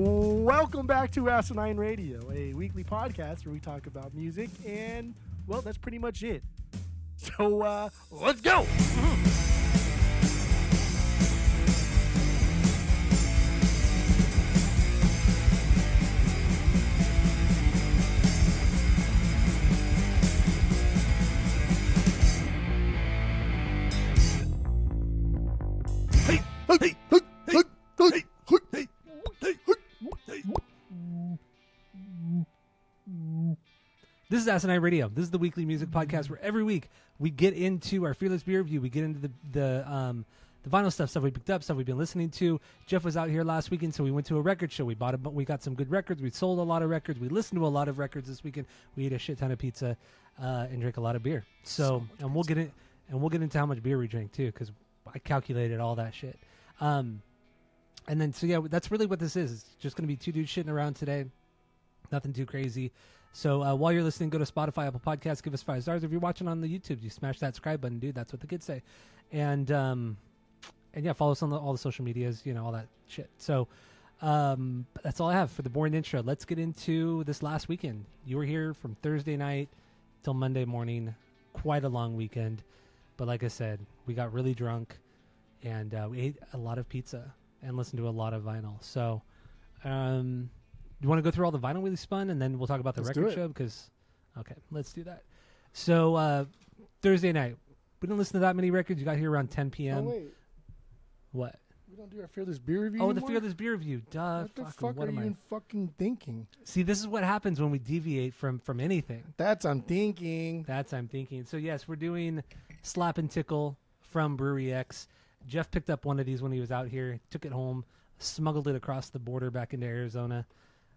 Welcome back to Asinine Radio, a weekly podcast where we talk about music, and, well, that's pretty much it. So, let's go! This is Asinine Radio. This is the weekly music podcast where every week we get into our Fearless Beer Review. We get into the vinyl stuff we picked up, stuff we've been listening to. Jeff was out here last weekend, so we went to a record show. We got some good records. We sold a lot of records. We listened to a lot of records this weekend. We ate a shit ton of pizza and drank a lot of beer. We'll get into how much beer we drank too, because I calculated all that shit. That's really what this is. It's just going to be two dudes shitting around today. Nothing too crazy. So while you're listening, go to Spotify, Apple Podcasts, give us 5 stars. If you're watching on the YouTube, you smash that subscribe button, dude. That's what the kids say. And follow us on all the social medias, all that shit. So that's all I have for the boring intro. Let's get into this last weekend. You were here from Thursday night till Monday morning. Quite a long weekend. But like I said, we got really drunk, and we ate a lot of pizza and listened to a lot of vinyl. So you want to go through all the vinyl we spun, and then we'll talk about the record show? Okay, let's do that. So Thursday night, we didn't listen to that many records. You got here around 10 p.m. Oh, wait. What? We don't do our Fearless Beer Review anymore? the Fearless Beer Review. Duh. What the fuck are you even fucking thinking? See, this is what happens when we deviate from anything. I'm thinking. So, yes, we're doing Slap and Tickle from Brewery X. Jeff picked up one of these when he was out here, took it home, smuggled it across the border back into Arizona.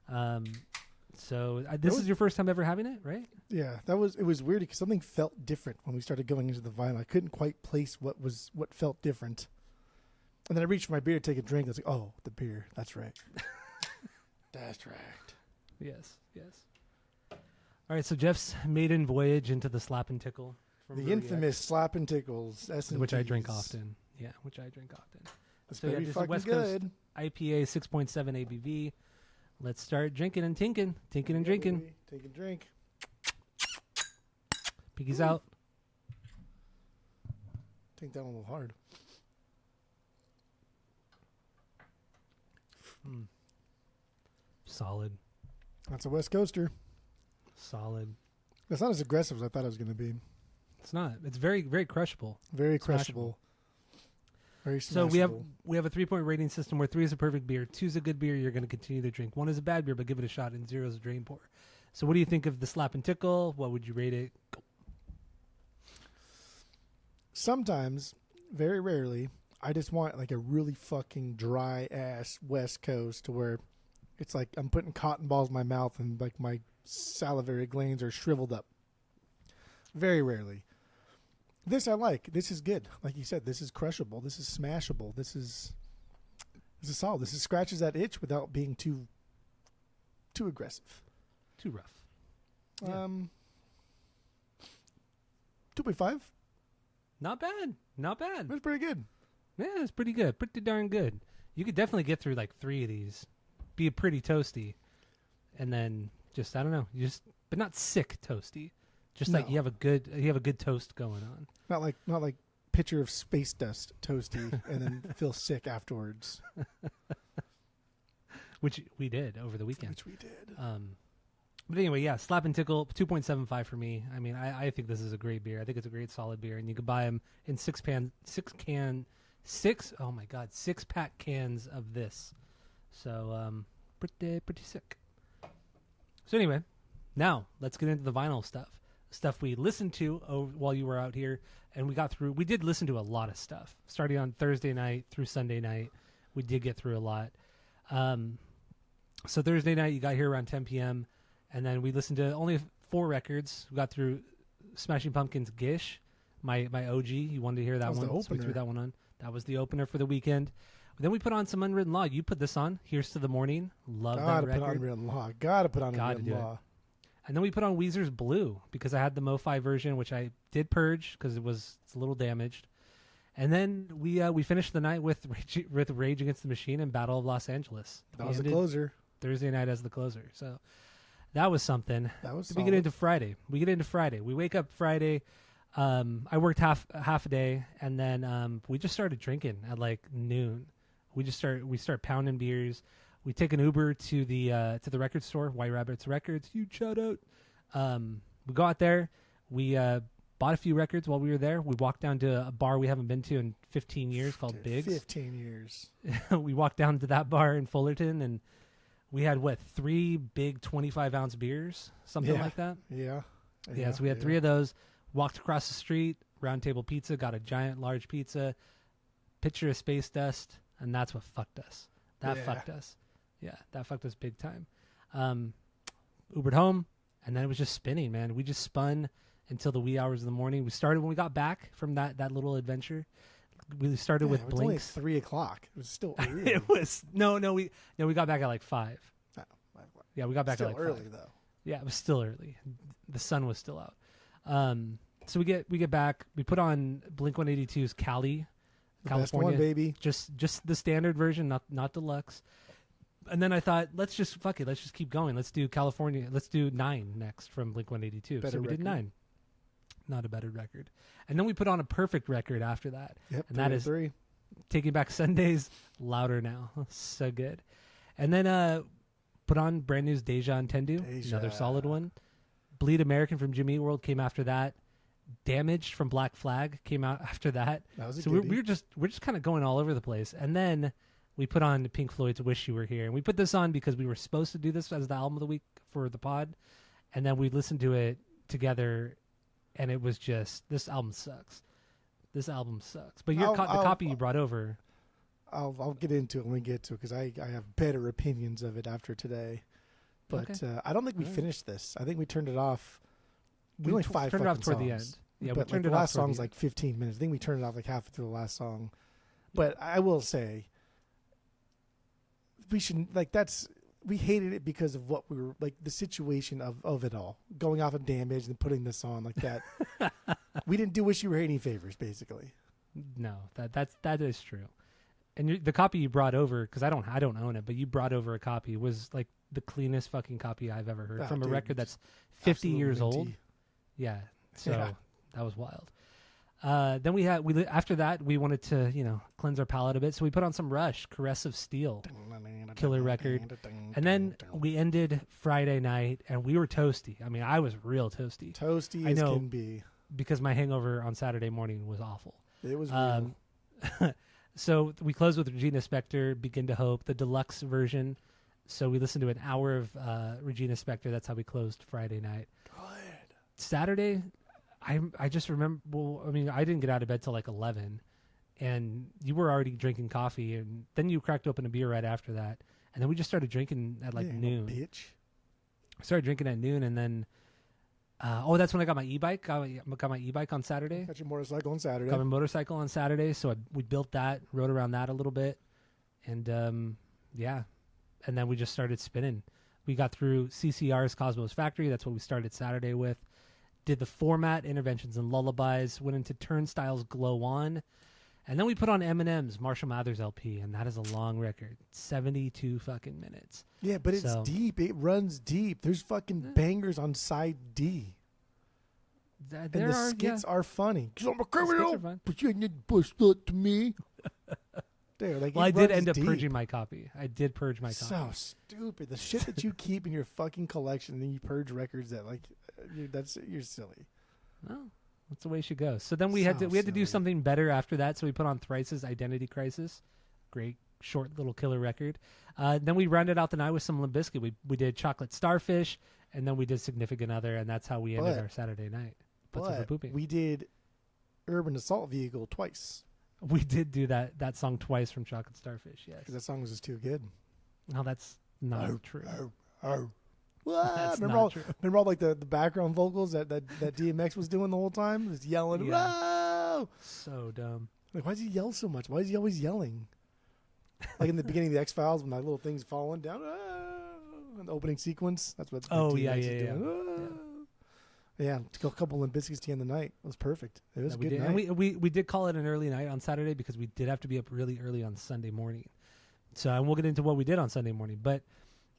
This is your first time ever having it, right? Yeah, it was weird because something felt different when we started going into the vinyl. I couldn't quite place what felt different. And then I reached for my beer to take a drink. I was like, oh, the beer. That's right. That's right. Yes. All right, so Jeff's maiden voyage into the Slap and Tickle. The infamous Slap and Tickles. Which I drink often. Yeah, That's so, this is West good. Coast IPA, 6.7 ABV. Let's start drinking and tinking and drinking. Take a drink. Piggy's out. Take that one a little hard. Solid. That's a West Coaster. Solid. It's not as aggressive as I thought it was going to be. It's not. It's very, very crushable. Very crushable. Very smashable. So we have a 3-point rating system where 3 is a perfect beer, 2 is a good beer you're going to continue to drink, 1 is a bad beer but give it a shot, and 0 is a drain pour. So what do you think of the Slap and Tickle? What would you rate it? Go. Sometimes, very rarely, I just want like a really fucking dry ass West Coast to where it's like I'm putting cotton balls in my mouth and like my salivary glands are shriveled up. Very rarely. This I like. This is good. Like you said, this is crushable. This is smashable. This is solid. This scratches that itch without being too aggressive. Too rough. Yeah. 2.5. Not bad. That's pretty good. Yeah, it's pretty good. Pretty darn good. You could definitely get through like 3 of these. Be pretty toasty. And then just, I don't know, but not sick toasty. Just like you have a good toast going on. Not like pitcher of space dust toasty and then feel sick afterwards. Which we did over the weekend. Which we did. But anyway, yeah, Slap and Tickle, 2.75 for me. I mean, I think this is a great beer. I think it's a great solid beer, and you can buy them in 6-pack cans of this. So pretty sick. So anyway, now let's get into the vinyl stuff we listened to while you were out here, and we did listen to a lot of stuff starting on Thursday night through Sunday night. We did get through a lot. So Thursday night you got here around 10 p.m. and then we listened to only 4 records. We got through Smashing Pumpkins' Gish, my OG. You wanted to hear that one, so we threw that one on. That was the opener for the weekend. Then we put on some Unwritten Law. You put this on. Here's to the Morning. Love that record. Gotta put on Unwritten Law. And then we put on Weezer's Blue because I had the MoFi version, which I did purge because it's a little damaged. And then we finished the night with Rage Against the Machine and Battle of Los Angeles. That was the closer. Thursday night as the closer. So that was something. That was We get into Friday. We wake up Friday. I worked half a day, and then we just started drinking at like noon. We start pounding beers. We take an Uber to the record store, White Rabbits Records. Huge shout out. We go out there. We bought a few records while we were there. We walked down to a bar we haven't been to in 15 years called Biggs. 15 years. We walked down to that bar in Fullerton, and we had 3 big 25-ounce beers, something like that. Yeah. So we had 3 of those. Walked across the street, Round Table Pizza, got a giant, large pizza, pitcher of Space Dust, and that's what fucked us. That fucked us. Yeah, that fucked us big time. Ubered home, and then it was just spinning, man. We just spun until the wee hours of the morning. We started when we got back from that little adventure. We started with Blinks. It was only 3:00. It was still early. It was we got back at like 5. Oh, yeah, we got back still at like early 5. though. Yeah, it was still early. The sun was still out. So we get back. We put on Blink-182's Cali, California, best one, baby. Just the standard version, not deluxe. And then I thought, let's just keep going. Let's do California. Let's do 9 next from Blink-182. So we did 9. Not a better record. And then we put on a perfect record after that. Yep, and that is 3. Taking Back Sundays, Louder Now. So good. And then put on brand new's Deja and Tendu, another solid one. Bleed American from Jimmy Eat World came after that. Damaged from Black Flag came out after that. That was a so we're just kind of going all over the place. And then we put on Pink Floyd's Wish You Were Here. And we put this on because we were supposed to do this as the album of the week for the pod. And then we listened to it together, and it was just, this album sucks. But the copy you brought over. I'll get into it when we get to it because I have better opinions of it after today. But Okay. I don't think we finished this. I think we turned it off. We only 5 turned it off fucking toward songs. the end. Yeah, but we turned the it off last toward song's the like 15 minutes. I think we turned it off like halfway through the last song. But I will say, we should we hated it because of what we were like, the situation of it all, going off of Damage and putting this on like that. We didn't do Wish You Were Here any favors, basically. No, that is true. And the copy you brought over, because I don't own it, but you brought over a copy, was like the cleanest fucking copy I've ever heard from a record that's 50 years old. Yeah, so that was wild. Then after that we wanted to cleanse our palate a bit, so we put on some Rush, Caress of Steel, killer record, and then we ended Friday night and we were toasty. I mean, I was real toasty. Toasty as can be, because my hangover on Saturday morning was awful. It was real. So we closed with Regina Spektor, Begin to Hope, the deluxe version. So we listened to an hour of Regina Spektor. That's how we closed Friday night. Good. Saturday, I just remember. Well, I mean, I didn't get out of bed till like 11, and you were already drinking coffee, and then you cracked open a beer right after that, and then we just started drinking at like noon. Bitch. I started drinking at noon, and then that's when I got my e-bike. Got my e-bike on Saturday. Got your motorcycle on Saturday. Got my motorcycle on Saturday, so we built that, rode around that a little bit, and and then we just started spinning. We got through CCR's Cosmos Factory. That's what we started Saturday with. Did the Format, Interventions and Lullabies. Went into Turnstile's Glow On. And then we put on Eminem's Marshall Mathers LP, and that is a long record. 72 fucking minutes. Yeah, but it's deep. It runs deep. There's fucking bangers on side D. And the skits are funny. Because I'm a criminal, but you ain't bust that to me. Dude, like, well, I did end up purging my copy. I did purge my copy. So stupid. The shit that you keep in your fucking collection, and then you purge records that, like, you're silly. Well, that's the way it should go. So then we had to do something better after that. So we put on Thrice's Identity Crisis. Great short little killer record. Then we rounded out the night with some Limp Bizkit. We did Chocolate Starfish, and then we did Significant Other, and that's how we ended our Saturday night. But we did Urban Assault Vehicle twice. We did do that song twice from Chocolate Starfish, yes. Because that song was just too good. No, that's not true. That's remember all like the background vocals that DMX was doing the whole time? Just yelling, whoa! So dumb. Like, why does he yell so much? Why is he always yelling? Like in the beginning of the X-Files when that little thing's falling down, in the opening sequence. That's what DMX is doing. Yeah, took a couple of biscuits to end the night. It was perfect. It was a good did. night. And we did call it an early night on Saturday because we did have to be up really early on Sunday morning. So, and we'll get into what we did on Sunday morning. But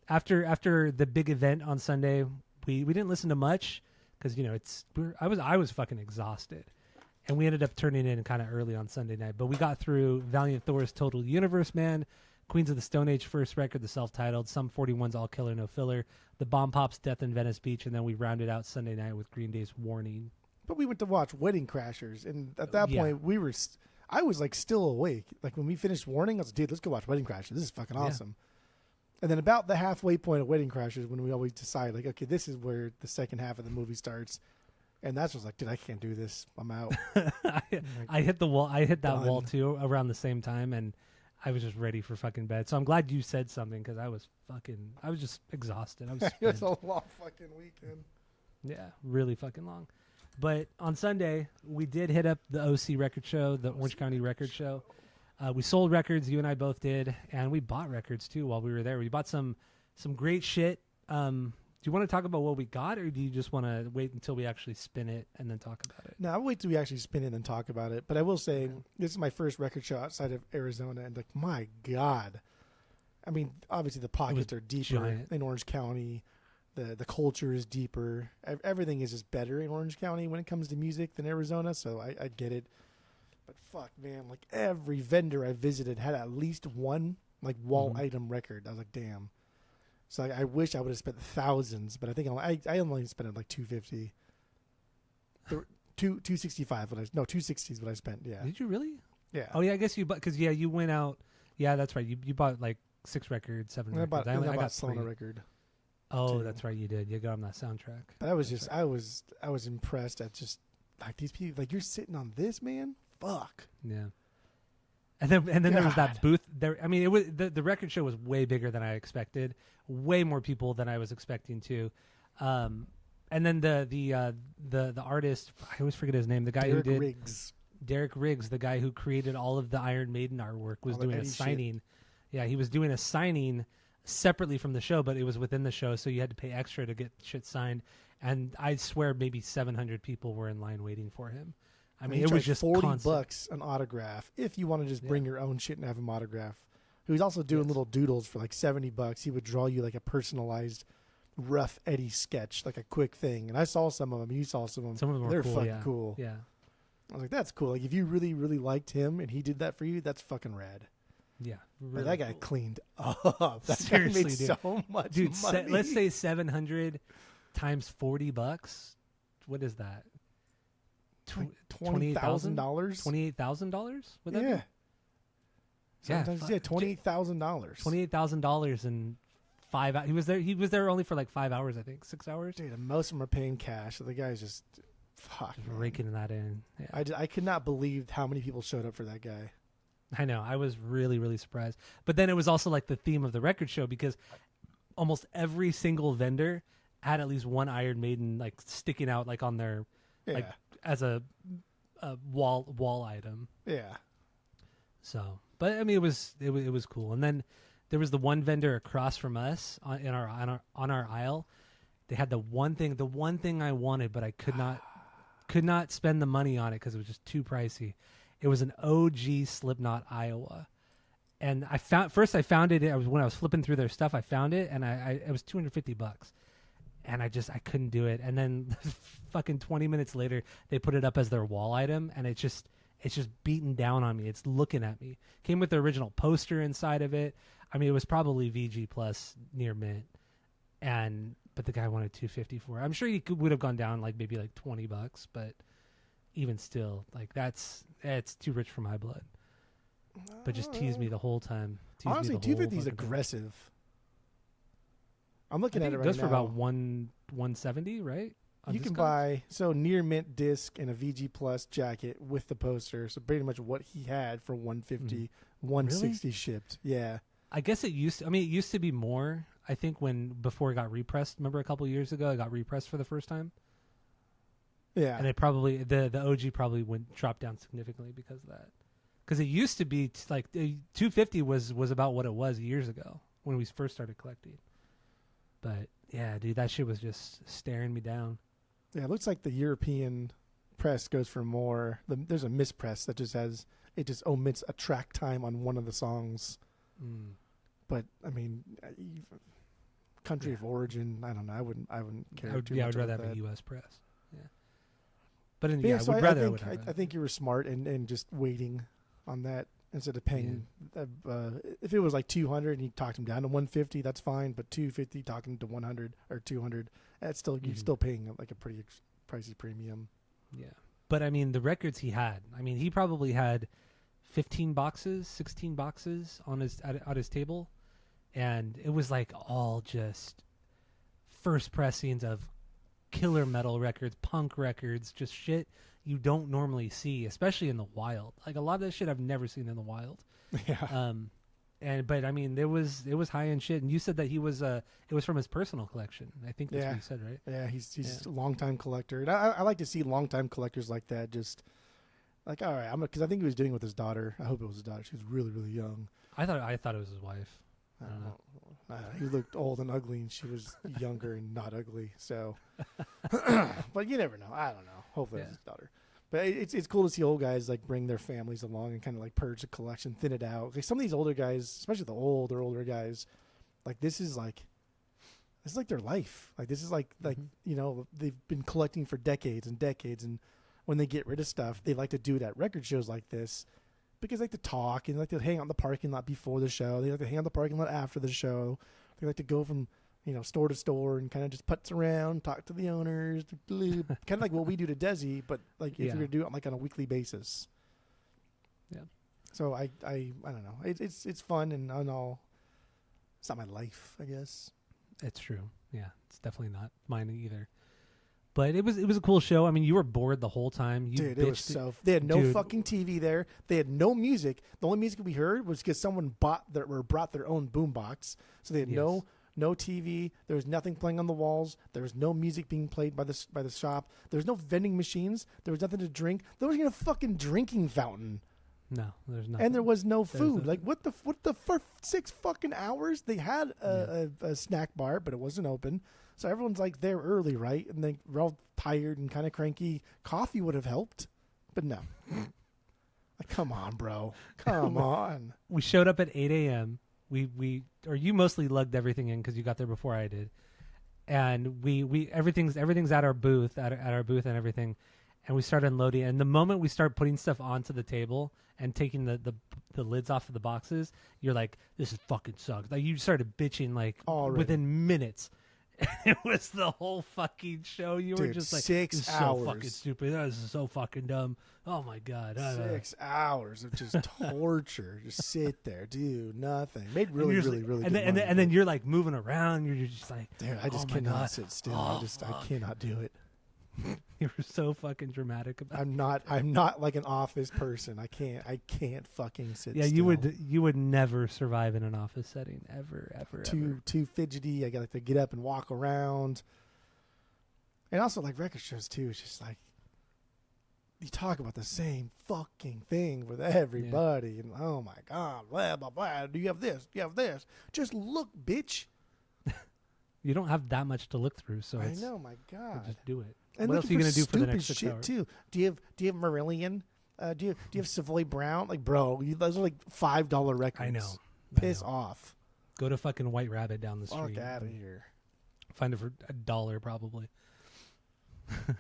after the big event on Sunday, we didn't listen to much because I was fucking exhausted, and we ended up turning in kind of early on Sunday night. But we got through Valiant Thor's Total Universe Man, Queens of the Stone Age first record, the self-titled, Sum 41's All Killer No Filler, the Bomb Pops Death in Venice Beach, and then we rounded out Sunday night with Green Day's Warning. But we went to watch Wedding Crashers, and at that point I was like still awake. Like when we finished Warning, I was like, dude, let's go watch Wedding Crashers. This is fucking awesome. And then about the halfway point of Wedding Crashers, when we always decide, like, okay, this is where the second half of the movie starts. And that's was like, dude, I can't do this. I'm out. I hit the wall. I hit that done. wall too around the same time, and I was just ready for fucking bed. So I'm glad you said something because I was just exhausted. I was It was spent. a long fucking weekend. Yeah, really fucking long. But on Sunday, we did hit up the OC record show, the Orange County record show. We sold records, you and I both did, and we bought records too while we were there. We bought some great shit. Do you want to talk about what we got, or do you just want to wait until we actually spin it and then talk about it? No, I'll wait till we actually spin it and talk about it. But I will say, this is my first record show outside of Arizona, and like, my God. I mean, obviously the pockets are deeper giant. in Orange County. The culture is deeper. Everything is just better in Orange County when it comes to music than Arizona, so I get it. But fuck, man, like every vendor I visited had at least one like wall item record. I was like, damn. So I wish I would have spent thousands, but I think I only spent like $250. 265. 260 is what I spent. Yeah. Did you really? Yeah. Oh yeah, I guess you bought because you went out. Yeah, that's right. You bought like 6 records, 7 And records. I got Sloan 3. a record. Oh, too. that's right. You did. You got on that soundtrack. But I was I was impressed at just like these people. Like, you're sitting on this, man. Fuck. Yeah. And then there was that God. booth there. I mean, it was the record show was way bigger than I expected. Way more people than I was expecting to. And then the artist, I always forget his name. The guy Derek who did Riggs. Derek Riggs, the guy who created all of the Iron Maiden artwork, was All the doing a Eddie signing. shit. Yeah, he was doing a signing separately from the show, but it was within the show, so you had to pay extra to get shit signed. And I swear, maybe 700 people were in line waiting for him. I mean, it was just $40 an autograph if you want to just bring your own shit and have him autograph. He was also doing little doodles for like $70. He would draw you like a personalized rough Eddie sketch, like a quick thing. And I saw some of them. You saw some of them. Some of them were They're cool, fucking cool. Yeah. I was like, that's cool. Like, if you really, really liked him and he did that for you, that's fucking rad. Yeah. But Really that guy cool. cleaned up. That Seriously, guy made dude. so much Dude, money. let's say 700 times $40. What is that? $20,000. $28,000? Would that Yeah. be? Sometimes, fuck. yeah, $28,000. $28,000 in 5 hours. He was there only for like 5 hours, I think. 6 hours. Dude, and most of them are paying cash. So the guy's just, fuck. Just man. raking that in. Yeah. I could not believe how many people showed up for that guy. I know. I was really, really surprised. But then it was also like the theme of the record show because almost every single vendor had at least one Iron Maiden like sticking out like on their Yeah. like as a wall item. Yeah. So, but I mean, it was cool. And then there was the one vendor across from us on our aisle. They had the one thing I wanted, but I could not spend the money on it because it was just too pricey. It was an OG Slipknot Iowa, and I found it. When I was flipping through their stuff, I found it, and it was $250, and I couldn't do it. And then, fucking 20 minutes later, they put it up as their wall item, and it's just beating down on me. It's looking at me. Came with the original poster inside of it. I mean, it was probably VG plus near mint, but the guy wanted $250 for it. I'm sure he would have gone down like maybe like $20, but even still, like it's too rich for my blood. But just tease me the whole time. Honestly, $250 is aggressive. I'm looking at it right now. It goes for about $170, right? On You can Discogs? buy near mint disc and a VG plus jacket with the poster. So pretty much what he had for $150, $160 shipped. Yeah. I guess it used to be more. I think before it got repressed. Remember a couple of years ago, it got repressed for the first time. Yeah. And it probably the OG probably dropped down significantly because of that. Because it used to be like $250 was about what it was years ago when we first started collecting. But yeah, dude, that shit was just staring me down. Yeah, it looks like the European press goes for more. There's a mispress that just omits a track time on one of the songs. Mm. But I mean, country of origin, I don't know. I wouldn't care too I much would rather about have that. a U.S. press. Yeah. But Yeah, I so would rather. I think you were smart and just waiting on that instead of paying. If it was like 200 and you talked him down to 150, that's fine. But 250, talking to 100 or 200, that's still you're still paying like a pretty pricey premium. Yeah, but I mean the records he had. I mean he probably had 15 boxes, 16 boxes on his table, and it was like all just first pressings of killer metal records, punk records, just shit you don't normally see, especially in the wild. Like a lot of that shit I've never seen in the wild. Yeah. But I mean, it was high end shit. And you said that it was from his personal collection. I think that's what you said, right? Yeah, he's a longtime collector, and I like to see longtime collectors like that. Just like, all right, because I think he was doing it with his daughter. I hope it was his daughter. She was really, really young. I thought it was his wife. I don't know. He looked old and ugly, and she was younger and not ugly. So, but you never know. I don't know. Hopefully, it's his daughter. But it's cool to see old guys like bring their families along and kind of like purge the collection, thin it out. Like some of these older guys, especially the older guys, like this is like their life. Like this is like you know, they've been collecting for decades and decades, and when they get rid of stuff, they like to do it at record shows like this. Because they like to talk and they like to hang out in the parking lot before the show. They like to hang out in the parking lot after the show. They like to go from, you know, store to store and kind of just putz around, talk to the owners, kind of like what we do to Desi, but like if you're gonna do it like on a weekly basis. Yeah. So I don't know. It's fun and all. It's not my life, I guess. It's true. Yeah, it's definitely not mine either. But it was a cool show. I mean, you were bored the whole time. Dude, it was they had no fucking TV there. They had no music. The only music we heard was because someone brought their own boombox. So they had no TV. There was nothing playing on the walls. There was no music being played by the shop. There was no vending machines. There was nothing to drink. There wasn't even a fucking drinking fountain. No, there's nothing. And there was no food. Like what the for 6 fucking hours they had a snack bar, but it wasn't open. So everyone's like there early, right? And we're all tired and kind of cranky. Coffee would have helped, but no. Like, come on, bro. Come on. We showed up at 8 a.m. Or you mostly lugged everything in because you got there before I did. And we everything's at our booth, at our booth and everything. And we started unloading. And the moment we start putting stuff onto the table and taking the lids off of the boxes, you're like, this is fucking sucks. Like you started bitching like within minutes. It was the whole fucking show. You were just like, 6 this is hours. so fucking stupid. This is so fucking dumb. Oh my God. 6 hours of just torture. Just sit there, do nothing. Made really good money. And then you're like moving around. You're just like, dude, I just cannot sit still. I cannot do it. You were so fucking dramatic about it. I'm not like an office person. I can't fucking sit still. You would never survive in an office setting ever. Too fidgety. I got to get up and walk around. And also like record shows too. It's just like you talk about the same fucking thing with everybody and oh my God, blah blah blah. Do you have this? Do you have this? Just look, bitch. You don't have that much to look through, so I know, my God. Just do it. And what else are you gonna do for the next 6 shit hours? Too. Do you have Marillion? Do you have Savoy Brown? Like, bro, those are like $5 records. I know. Piss off. Go to fucking White Rabbit down the street. Fuck out of here. Find it for $1 probably. But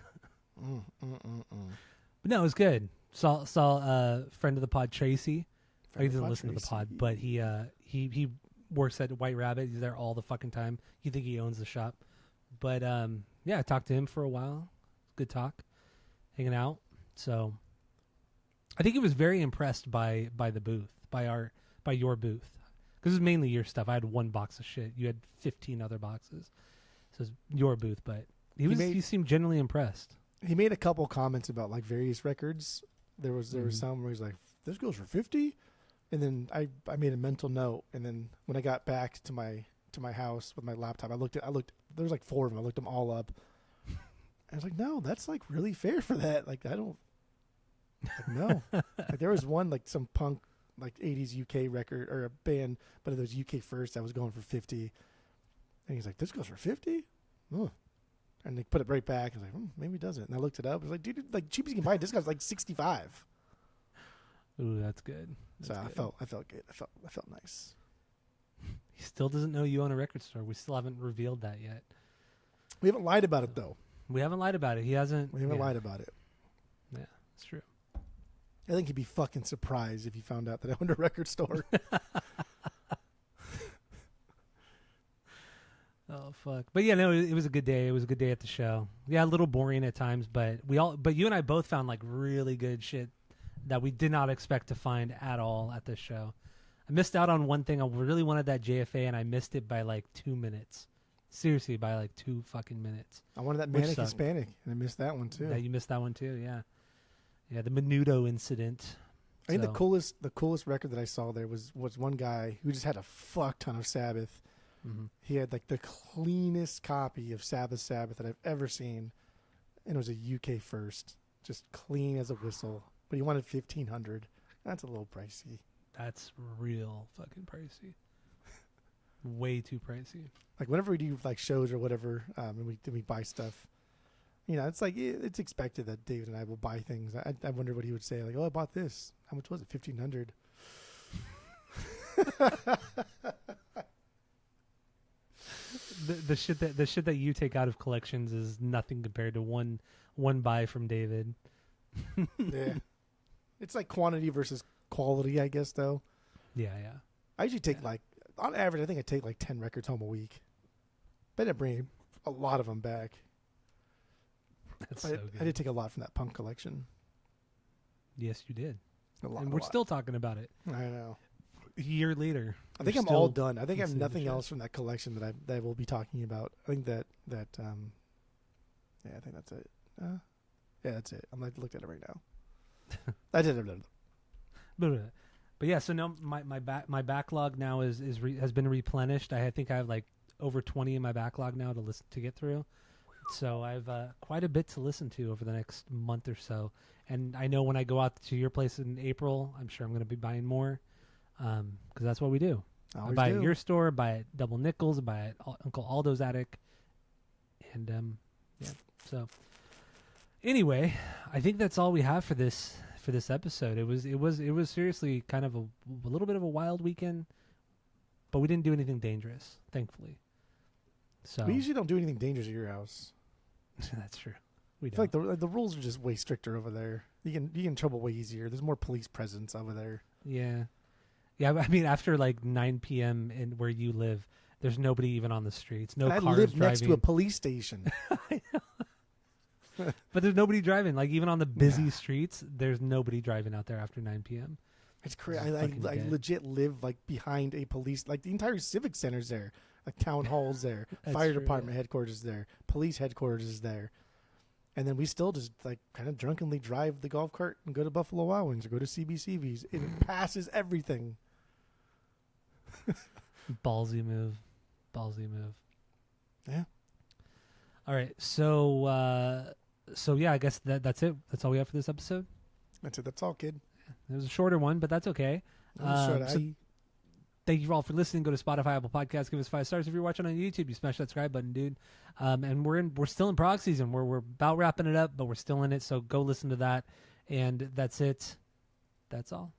no, it was good. Saw a friend of the pod, Tracy. He doesn't listen to the pod, but he works at White Rabbit. He's there all the fucking time. You think he owns the shop. But yeah, I talked to him for a while. Good talk. Hanging out. So I think he was very impressed by the booth, by your booth. Because it was mainly your stuff. I had one box of shit. You had 15 other boxes. So it's your booth, but he seemed genuinely impressed. He made a couple comments about like various records. There was some where he's like, "This goes for 50?" And then I made a mental note, and then when I got back to my house with my laptop, I looked. There was like 4 of them. I looked them all up. I was like, no, that's like really fair for that. Like I don't. Like, no, like there was one like some punk like 80s UK record or a band, but it was UK first that was going for 50. And he's like, this goes for 50? Oh. And they put it right back. I was like, maybe it doesn't. And I looked it up. I was like, dude, like cheapest you can buy a disc golf is like 65. Ooh, that's good. So I felt good. I felt nice. He still doesn't know you own a record store. We still haven't revealed that yet. We haven't lied about it though. We haven't lied about it. He hasn't. We haven't lied about it. Yeah, it's true. I think he'd be fucking surprised if he found out that I owned a record store. Oh fuck! But yeah, no, it was a good day. It was a good day at the show. Yeah, a little boring at times, but you and I both found like really good shit that we did not expect to find at all at this show. I missed out on one thing. I really wanted that JFA, and I missed it by like 2 minutes. Seriously, by like 2 fucking minutes. I wanted that Manic Hispanic, and I missed that one too. Yeah, you missed that one too. Yeah, yeah, the Menudo incident. I think the coolest record that I saw there was one guy who just had a fuck ton of Sabbath. Mm-hmm. He had like the cleanest copy of Sabbath that I've ever seen, and it was a UK first, just clean as a whistle. But he wanted $1,500. That's a little pricey. That's real fucking pricey. Way too pricey. Like whenever we do like shows or whatever, and we buy stuff, you know, it's like it's expected that David and I will buy things. I wonder what he would say. Like, oh, I bought this. How much was it? $1,500. The shit that you take out of collections is nothing compared to one buy from David. Yeah, it's like quantity versus quality, I guess. Though. Yeah. I usually take like on average, I think I take like 10 records home a week. But I bring a lot of them back. That's so good. I did take a lot from that punk collection. Yes, you did. And we're still talking about it. I know. A year later. I think I'm all done. I think I have nothing else from that collection that I will be talking about. I think that yeah, I think that's it. Yeah, that's it. I'm like looked at it right now. I did it. But yeah, so now my backlog now has been replenished. I think I have like over 20 in my backlog now to get through. So I've quite a bit to listen to over the next month or so. And I know when I go out to your place in April, I'm sure I'm going to be buying more. Because that's what we do. I buy at your store, buy at Double Nickels, buy at Uncle Aldo's attic, and yeah. So anyway, I think that's all we have for this episode. It was seriously kind of a little bit of a wild weekend, but we didn't do anything dangerous, thankfully. So we usually don't do anything dangerous at your house. That's true. We I feel like the rules are just way stricter over there. You get in trouble way easier. There's more police presence over there. Yeah. Yeah, I mean, after like 9 p.m. in where you live, there's nobody even on the streets. No cars driving. I live next to a police station. I know. But there's nobody driving. Like even on the busy streets, there's nobody driving out there after 9 p.m. It's crazy. I legit live like behind a police. Like the entire civic center's there. Like town hall's there. Fire department headquarters is there. Police headquarters is there. And then we still just like kind of drunkenly drive the golf cart and go to Buffalo Wild Wings or go to CBCV's. It passes everything. Ballsy move. Yeah. All right. So yeah, I guess that's it. That's all we have for this episode. That's it. That's all, kid. It was a shorter one, but that's okay. Thank you all for listening. Go to Spotify, Apple Podcasts. Give us 5 stars. If you're watching on YouTube, you smash that subscribe button, dude. And we're still in prog season. We're about wrapping it up, but we're still in it. So go listen to that. And that's it. That's all.